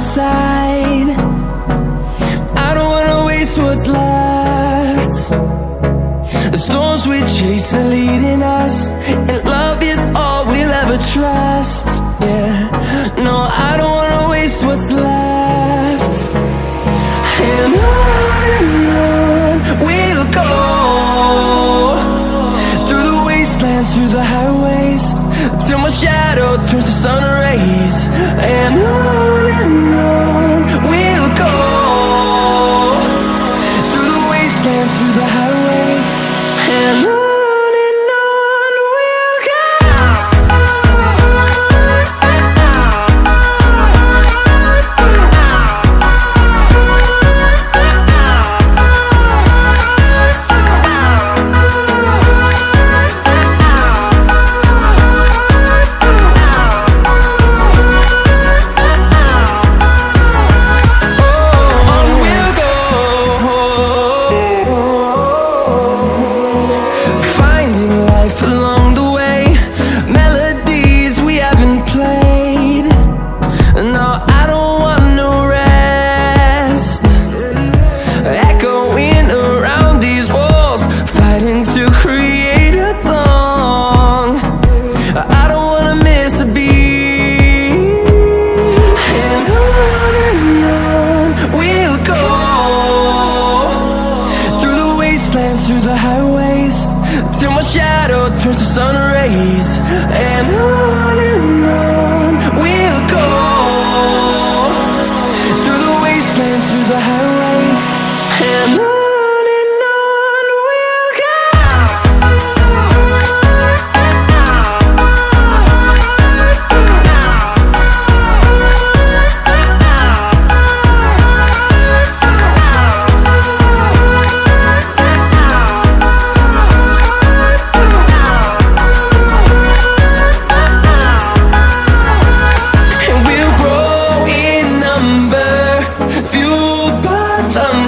side. I don't wanna waste what's left. The storms we chase are leading us, and love is all we'll ever trust. Yeah, no, I don't wanna waste what's left. And on we'll go, through the wastelands, through the highways, till my shadow turns to sun rays. And on we'll go, through the wastelands, through the highways, and on we'll go. Through the highways, till my shadow turns to sun rays. And on we'll go, through the wastelands, through the highways, and on we'll go.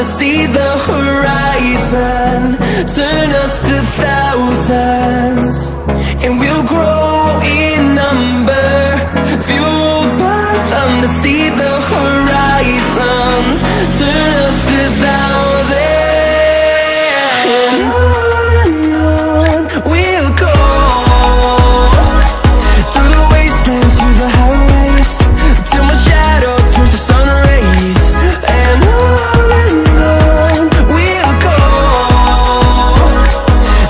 To see the horizon turn us to thousands, and we'll grow in number, fueled by them to see the